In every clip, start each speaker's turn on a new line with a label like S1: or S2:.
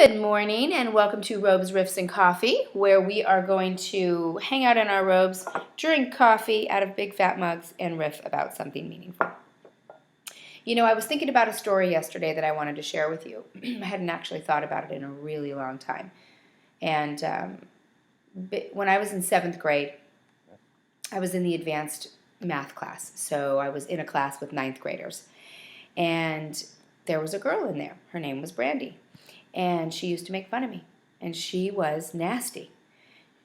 S1: Good morning and welcome to Robes, Riffs, and Coffee, where we are going to hang out in our robes, drink coffee out of big fat mugs, and riff about something meaningful. You know, I was thinking about a story yesterday that I wanted to share with you. I hadn't actually thought about it in a really long time. And when I was in 7th grade, I was in the advanced math class. So I was in a class with 9th graders. And there was a girl in there. Her name was Brandy. And she used to make fun of me, and she was nasty.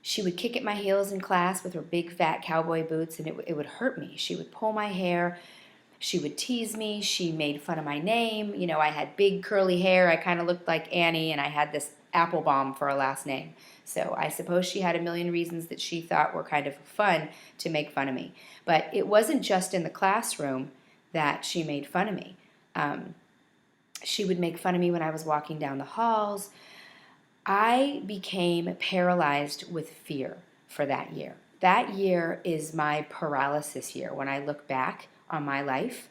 S1: She would kick at my heels in class with her big fat cowboy boots, and it would hurt me. She would pull my hair. She would tease me. She made fun of my name. You know, I had big curly hair. I kind of looked like Annie, and I had this Applebaum for a last name. So I suppose she had a million reasons that she thought were kind of fun to make fun of me. But it wasn't just in the classroom that she made fun of me. She would make fun of me when I was walking down the halls. I became paralyzed with fear for that year. That year is my paralysis year. When I look back on my life,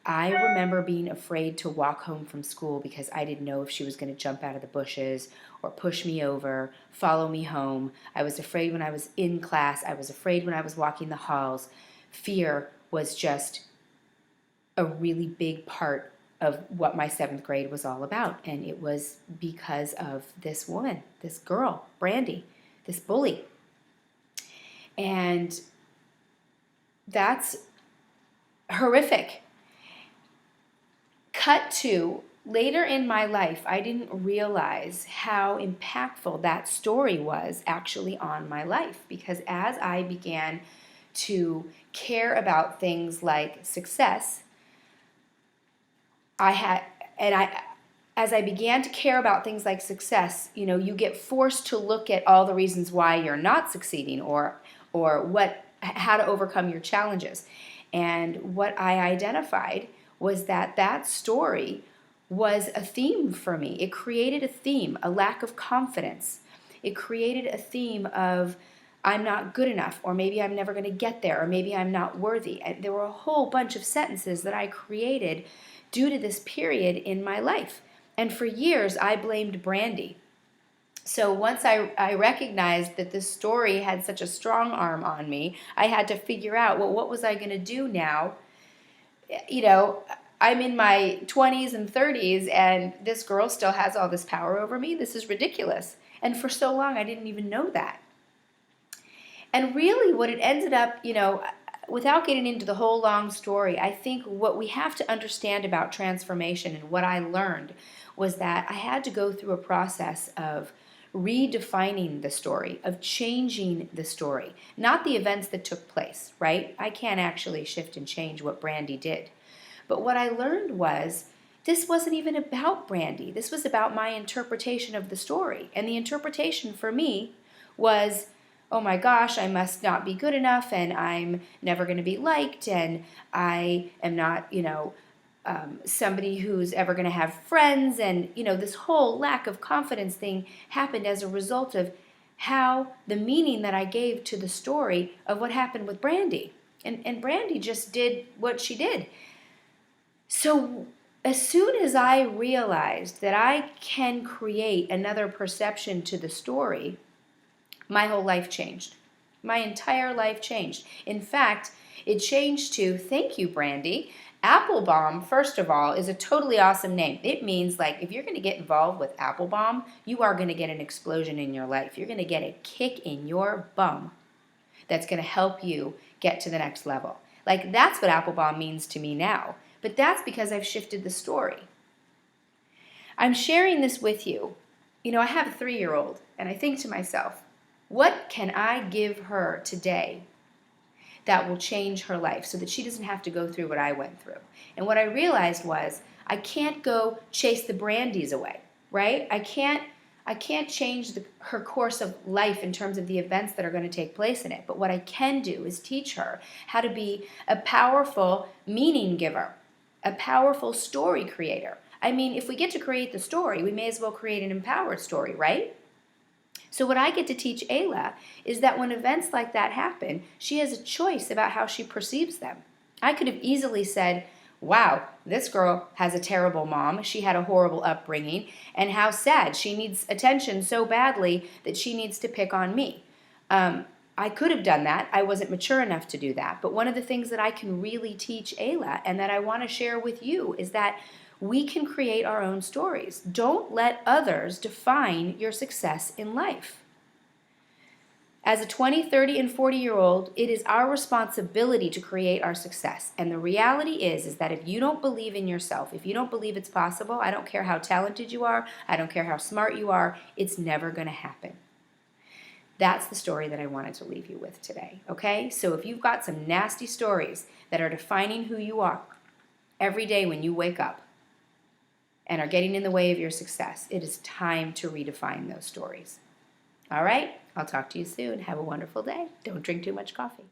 S1: I remember being afraid to walk home from school because I didn't know if she was going to jump out of the bushes or push me over, follow me home. I was afraid when I was in class. I was afraid when I was walking the halls. Fear was just a really big part of what my 7th grade was all about. And it was because of this woman, this girl, Brandy, this bully. And that's horrific. Cut to later in my life, I didn't realize how impactful that story was actually on my life, because as I began to care about things like success, as I began to care about things like success, you know, you get forced to look at all the reasons why you're not succeeding or how to overcome your challenges. And what I identified was that story was a theme for me. It created a theme, a lack of confidence. It created a theme of I'm not good enough, or maybe I'm never going to get there, or maybe I'm not worthy. And there were a whole bunch of sentences that I created due to this period in my life. And for years, I blamed Brandy. So once I recognized that this story had such a strong arm on me, I had to figure out, well, what was I going to do now? You know, I'm in my 20s and 30s, and this girl still has all this power over me. This is ridiculous. And for so long, I didn't even know that. And really what it ended up, you know, without getting into the whole long story, I think what we have to understand about transformation and what I learned was that I had to go through a process of redefining the story, of changing the story, not the events that took place, right? I can't actually shift and change what Brandy did. But what I learned was this wasn't even about Brandy. This was about my interpretation of the story. And the interpretation for me was, oh my gosh, I must not be good enough, and I'm never going to be liked, and I am not, somebody who's ever going to have friends. And, you know, this whole lack of confidence thing happened as a result of how the meaning that I gave to the story of what happened with Brandy. And Brandy just did what she did. So as soon as I realized that I can create another perception to the story, my whole life changed. My entire life changed. In fact, it changed to, thank you, Brandy. Applebaum, first of all, is a totally awesome name. It means, like, if you're going to get involved with Applebaum, you are going to get an explosion in your life. You're going to get a kick in your bum that's going to help you get to the next level. Like, that's what Applebaum means to me now. But that's because I've shifted the story. I'm sharing this with you. You know, I have a 3-year-old, and I think to myself, what can I give her today that will change her life so that she doesn't have to go through what I went through? And what I realized was I can't go chase the Brandies away, right? I can't change her course of life in terms of the events that are going to take place in it. But what I can do is teach her how to be a powerful meaning giver, a powerful story creator. I mean, if we get to create the story, we may as well create an empowered story, right? So what I get to teach Ayla is that when events like that happen, she has a choice about how she perceives them. I could have easily said, wow, this girl has a terrible mom. She had a horrible upbringing, and how sad. She needs attention so badly that she needs to pick on me. I could have done that. I wasn't mature enough to do that. But one of the things that I can really teach Ayla and that I want to share with you is that we can create our own stories. Don't let others define your success in life. As a 20, 30, and 40-year-old, it is our responsibility to create our success. And the reality is that if you don't believe in yourself, if you don't believe it's possible, I don't care how talented you are, I don't care how smart you are, it's never going to happen. That's the story that I wanted to leave you with today, okay? So if you've got some nasty stories that are defining who you are every day when you wake up and are getting in the way of your success, it is time to redefine those stories. All right? I'll talk to you soon. Have a wonderful day. Don't drink too much coffee.